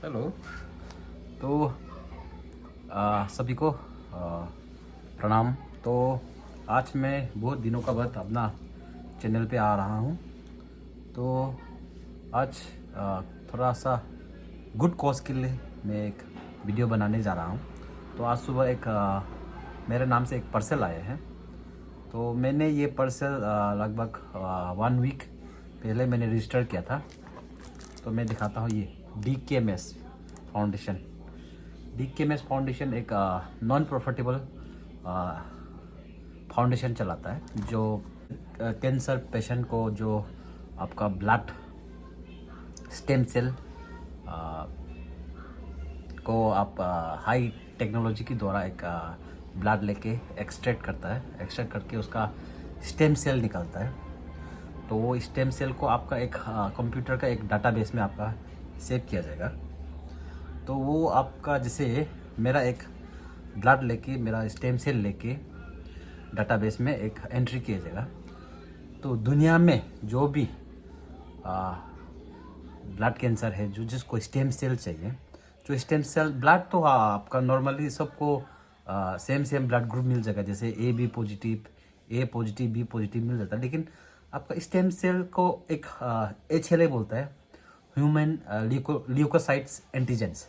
Hello. तो सभी को प्रणाम। तो आज मैं बहुत दिनों का बाद अपना चैनल पे आ रहा हूँ। तो आज थोड़ा सा गुड कॉज के लिए मैं एक वीडियो बनाने जा रहा हूँ। तो आज सुबह एक मेरे नाम से एक पार्सल आया है। तो मैंने ये पार्सल लगभग 1 वीक पहले मैंने रजिस्टर किया था। तो मैं दिखाता हूँ, ये DKMS फाउंडेशन। DKMS फाउंडेशन एक नॉन प्रॉफिटेबल फाउंडेशन चलाता है, जो कैंसर पेशेंट को जो आपका ब्लड स्टेम सेल को आप हाई टेक्नोलॉजी के द्वारा एक ब्लड लेके एक्सट्रैक्ट करता है। एक्सट्रैक्ट करके उसका स्टेम सेल निकलता है। तो वो स्टेम सेल को आपका एक कंप्यूटर का एक डाटाबेस में आपका सेव किया जाएगा। तो वो आपका जैसे मेरा एक ब्लड लेके, मेरा स्टेम सेल लेके डाटाबेस में एक एंट्री किया जाएगा। तो दुनिया में जो भी ब्लड कैंसर है, जो जिसको स्टेम सेल चाहिए, जो स्टेम सेल ब्लड तो आपका नॉर्मली सबको सेम ब्लड ग्रुप मिल जाएगा, जैसे AB positive, A positive, B positive मिल जाता है। लेकिन आपका स्टेम सेल को एक HLA बोलता है, ह्यूमन ल्यूकोसाइट्स एंटीजेंस,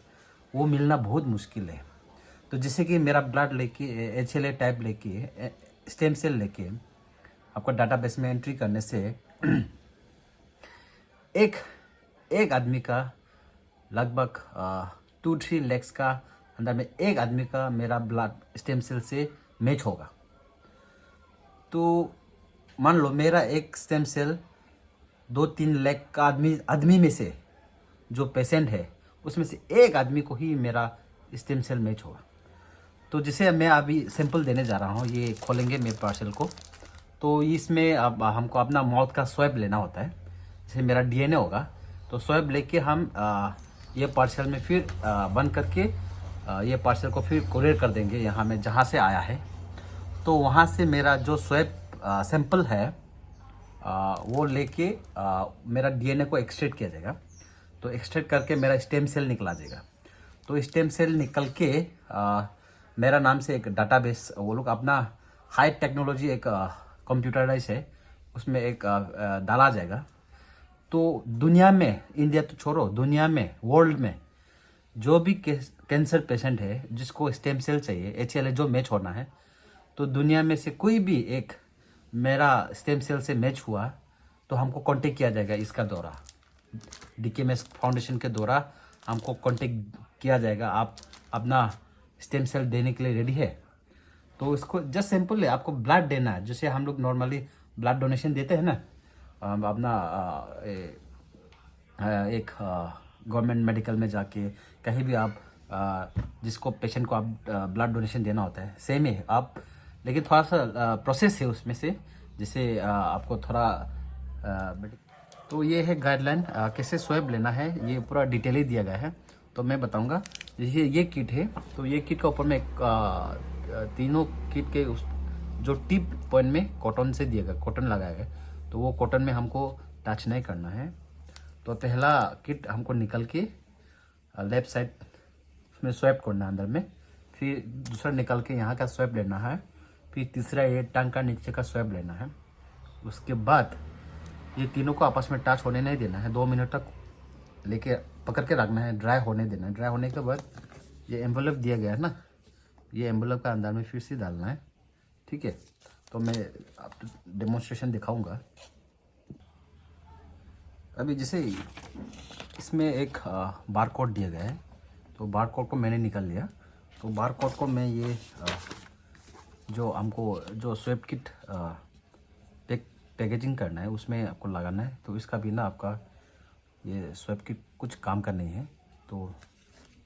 वो मिलना बहुत मुश्किल है। तो जैसे कि मेरा ब्लड लेके HLA टाइप लेके स्टेम सेल लेके आपका डाटाबेस में एंट्री करने से एक एक आदमी का लगभग 2-3 lakhs का अंदर में एक आदमी का मेरा ब्लड स्टेम सेल से मैच होगा। तो मान लो मेरा एक स्टेम सेल 2-3 लाख का आदमी में से जो पेशेंट है, उसमें से एक आदमी को ही मेरा स्टेम सेल मैच होगा। तो जिसे मैं अभी सैंपल देने जा रहा हूँ, ये खोलेंगे मेरे पार्सल को। तो इसमें अब हमको अपना माउथ का स्वैब लेना होता है। जैसे मेरा DNA होगा, तो स्वैब लेके हम ये पार्सल में फिर बंद करके ये पार्सल को फिर कुरियर कर देंगे यहाँ में जहाँ से आया है। तो वहाँ से मेरा जो स्वैब सैंपल है वो लेके मेरा DNA को एक्सट्रैक्ट किया जाएगा। तो एक्सट्रैक्ट करके मेरा स्टेम सेल निकला जाएगा। तो स्टेम सेल निकल के मेरा नाम से एक डाटाबेस, वो लोग अपना हाई टेक्नोलॉजी एक कंप्यूटराइज है, उसमें एक डाला जाएगा। तो दुनिया में, इंडिया तो छोड़ो, दुनिया में, वर्ल्ड में जो भी कैंसर पेशेंट है जिसको स्टेम सेल चाहिए, HLA जो मैच होना है, तो दुनिया में से कोई भी एक मेरा स्टेम सेल से मैच हुआ तो हमको कांटेक्ट किया जाएगा। इसका द्वारा DKMS फाउंडेशन के द्वारा हमको कांटेक्ट किया जाएगा। आप अपना स्टेम सेल देने के लिए रेडी है? तो इसको जस्ट सिंपल है, आपको ब्लड देना है। जैसे हम लोग नॉर्मली ब्लड डोनेशन देते हैं ना, अपना एक गवर्नमेंट मेडिकल में जाके कहीं भी आप जिसको पेशेंट को आप ब्लड डोनेशन देना होता है, सेम है आप। लेकिन थोड़ा सा प्रोसेस है उसमें से, जैसे आपको थोड़ा तो ये है गाइडलाइन कैसे स्वैब लेना है, ये पूरा डिटेल ही दिया गया है। तो मैं बताऊंगा। जैसे ये किट है, तो ये किट का ऊपर में तीनों किट के उस जो टिप पॉइंट में कॉटन से दिया गया, कॉटन लगाया गया। तो वो कॉटन में हमको टच नहीं करना है। तो पहला किट हमको निकल के लेफ्ट साइड उसमें स्वैप करना है अंदर में, फिर दूसरा निकल के यहाँ का स्वैप लेना है, फिर तीसरा ये टंग का नीचे का स्वैप लेना है। उसके बाद ये तीनों को आपस में टच होने नहीं देना है, 2 मिनट तक लेके पकड़ के रखना है, ड्राई होने देना है। ड्राई होने के बाद ये एम्बुलेप दिया गया है ना, ये एम्बुलेप का अंदर में फिर से डालना है। ठीक है, तो मैं आपको डेमोन्स्ट्रेशन दिखाऊंगा। अभी जैसे इसमें एक बार कोड दिया गया है, तो बार कोड को मैंने निकाल लिया। तो बार कोड को मैं ये जो हमको जो स्वैप किट पैकेजिंग करना है उसमें आपको लगाना है। तो इसका बिना आपका ये स्वैप किट कुछ काम का नहीं है। तो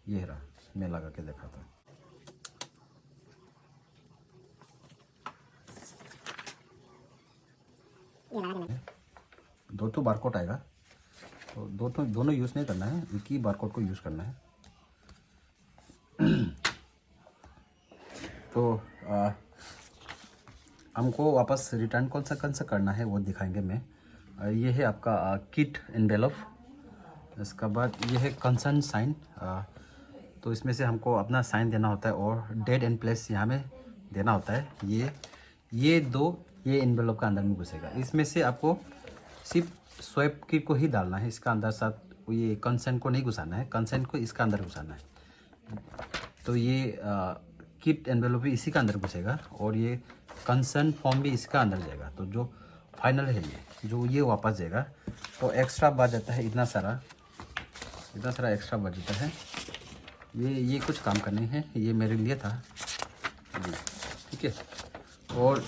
ये रहा, मैं लगा के दिखाता हूँ। दो बार कोड आएगा, तो दोनों यूज़ नहीं करना है, एक ही बार कोड को यूज़ करना है। तो हमको वापस रिटर्न कौन सा करना है वो दिखाएंगे मैं। ये है आपका किट एनवेलप। इसका बाद ये है कंसर्न साइन। तो इसमें से हमको अपना साइन देना होता है और डेट एंड प्लेस यहाँ में देना होता है। ये दो ये एनवेलप का अंदर में घुसेगा। इसमें से आपको सिर्फ स्वैप की को ही डालना है इसका अंदर, साथ ये कंसेंट को नहीं घुसाना है। कंसेंट को इसका अंदर घुसाना है। तो ये किट एनवेलप भी इसी का अंदर घुसेगा और ये कंसर्न फॉर्म भी इसका अंदर जाएगा। तो जो फाइनल है ये वापस जाएगा। तो एक्स्ट्रा बच जाता है इतना सारा एक्स्ट्रा बच जाता है। ये कुछ काम करने हैं, ये मेरे लिए था जी, ठीक है। और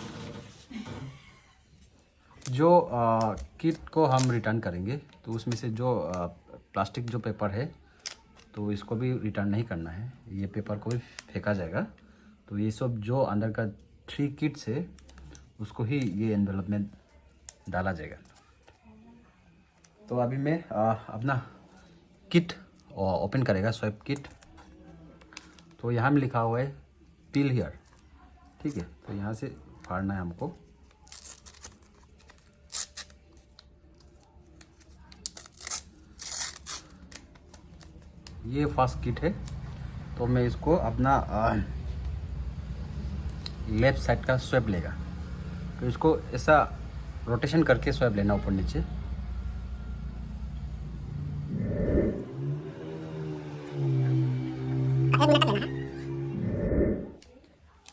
जो किट को हम रिटर्न करेंगे तो उसमें से जो प्लास्टिक जो पेपर है तो इसको भी रिटर्न नहीं करना है, ये पेपर को भी फेंका जाएगा। तो ये सब जो अंदर का 3 किट्स है उसको ही ये एनवेलप में डाला जाएगा। तो अभी मैं अपना किट ओपन करेगा, स्वैप किट। तो यहाँ में लिखा हुआ है पील हियर, ठीक है। तो यहाँ से फाड़ना है हमको। ये फर्स्ट किट है। तो मैं इसको अपना लेफ्ट साइड का स्वैप लेगा। तो इसको ऐसा रोटेशन करके स्वैप लेना ऊपर नीचे।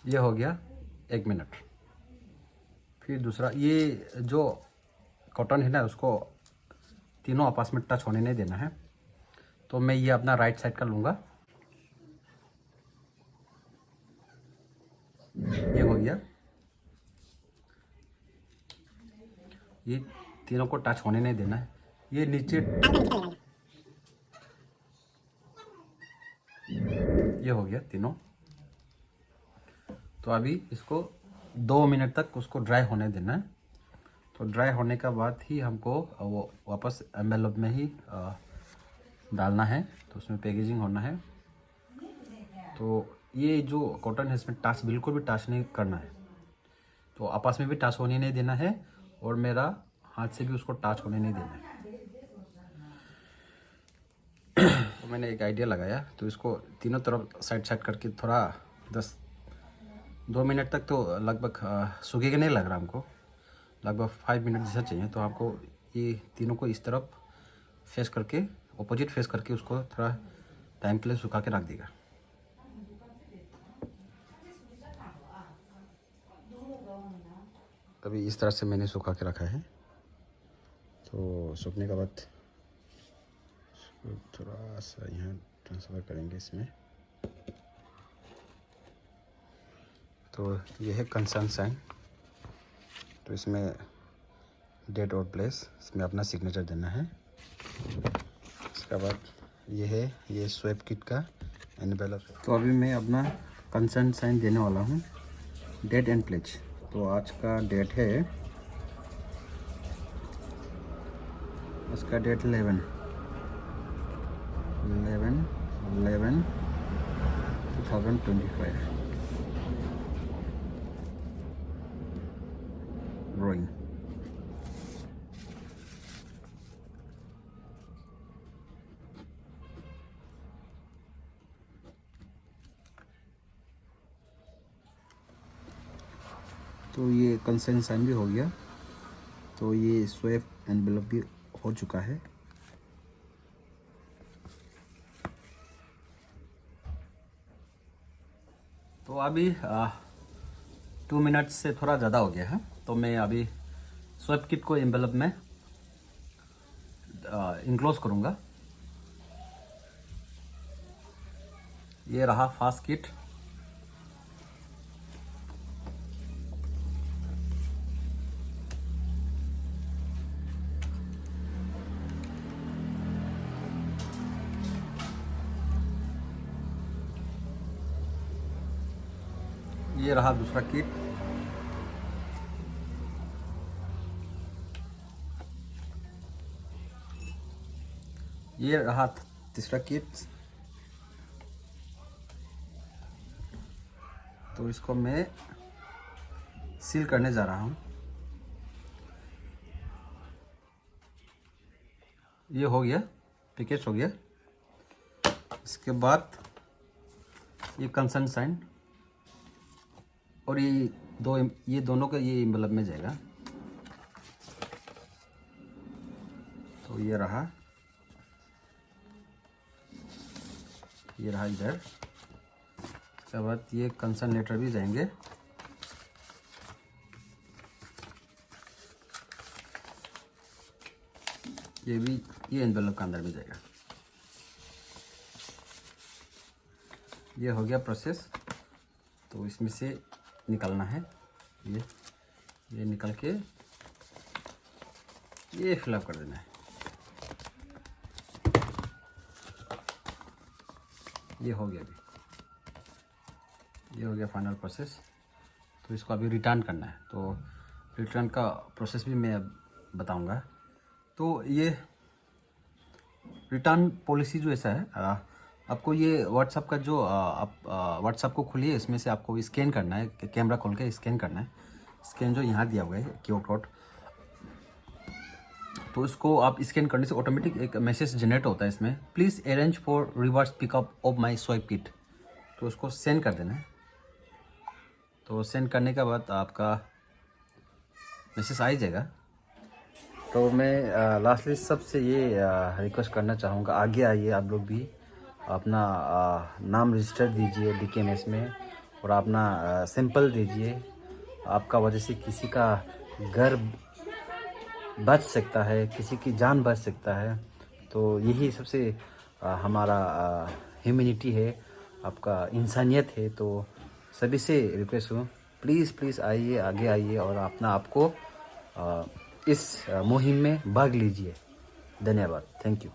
ये हो गया 1 मिनट। फिर दूसरा, ये जो कॉटन है ना उसको तीनों आपस में टच होने नहीं देना है। तो मैं ये अपना राइट साइड का लूँगा। ये हो गया। ये तीनों को टच होने नहीं देना है। ये नीचे ये हो गया तीनों। तो अभी इसको 2 मिनट तक उसको ड्राई होने देना है। तो ड्राई होने का बाद ही हमको वो वापस एनवेलप में ही डालना है। तो उसमें पैकेजिंग होना है। तो ये जो कॉटन है इसमें टच बिल्कुल भी टच नहीं करना है। तो आपस में भी टच होने नहीं देना है और मेरा हाथ से भी उसको टच होने नहीं देना है। तो मैंने एक आइडिया लगाया। तो इसको तीनों तरफ साइड साइड करके थोड़ा 2 मिनट तक तो लगभग सूखेगा नहीं लग रहा हमको, लगभग 5 मिनट जैसा चाहिए। तो आपको ये तीनों को इस तरफ फेस करके, ऑपोजिट फेस करके उसको थोड़ा टाइम के लिए सुखा के रख देगा। अभी इस तरह से मैंने सुखा के रखा है। तो सूखने के बाद थोड़ा सा यहाँ ट्रांसफ़र करेंगे इसमें। तो ये है कंसर्न साइन। तो इसमें डेट और प्लेस, इसमें अपना सिग्नेचर देना है। इसके बाद ये स्वैप किट का एनवेलप। तो अभी मैं अपना कंसर्न साइन देने वाला हूँ, डेट एंड प्लेस। तो आज का डेट है, इसका डेट 11/11/2025 ड्राइंग। तो ये कंसेंट साइन भी हो गया। तो ये स्वैप एनवेलप भी हो चुका है। तो अभी 2 मिनट से थोड़ा ज़्यादा हो गया है। तो मैं अभी स्वैप किट को एनवेलप में इनक्लोज करूँगा। ये रहा फर्स्ट किट। ये रहा दूसरा किट। ये रहा तीसरा किट। तो इसको मैं सील करने जा रहा हूँ। ये हो गया। पैकेज हो गया। इसके बाद ये कंसर्न साइन और ये दोनों का ये एनवेलप में जाएगा। तो ये रहा इधर। इसके बाद ये कंसर्न लेटर भी जाएंगे। ये एनवेलप का अंदर में जाएगा। ये हो गया प्रोसेस। तो इसमें से निकालना है। ये निकल के ये फिलअप कर देना है। ये हो गया अभी। ये हो गया फाइनल प्रोसेस। तो इसको अभी रिटर्न करना है। तो रिटर्न का प्रोसेस भी मैं अब बताऊंगा। तो ये रिटर्न पॉलिसी जो ऐसा है, आपको ये व्हाट्सएप का जो आप व्हाट्सएप को खोलिए, इसमें से आपको स्कैन करना है, कैमरा खोल के स्कैन करना है। स्कैन जो यहाँ दिया हुआ है क्यूआर कोड, तो इसको आप स्कैन करने से ऑटोमेटिक एक मैसेज जनरेट होता है इसमें, please arrange for reverse pickup of my swipe kit. तो उसको सेंड कर देना है। तो सेंड करने के बाद आपका मैसेज आ ही जाएगा। तो मैं लास्टली सबसे ये रिक्वेस्ट करना चाहूँगा, आगे आइए आप लोग भी, अपना नाम रजिस्टर दीजिए DKMS में और अपना सैंपल दीजिए। आपका वजह से किसी का घर बच सकता है, किसी की जान बच सकता है। तो यही सबसे हमारा ह्यूमैनिटी है, आपका इंसानियत है। तो सभी से रिक्वेस्ट हूँ, प्लीज़ आइए, आगे आइए और अपना आपको इस मुहिम में भाग लीजिए। धन्यवाद। Thank you.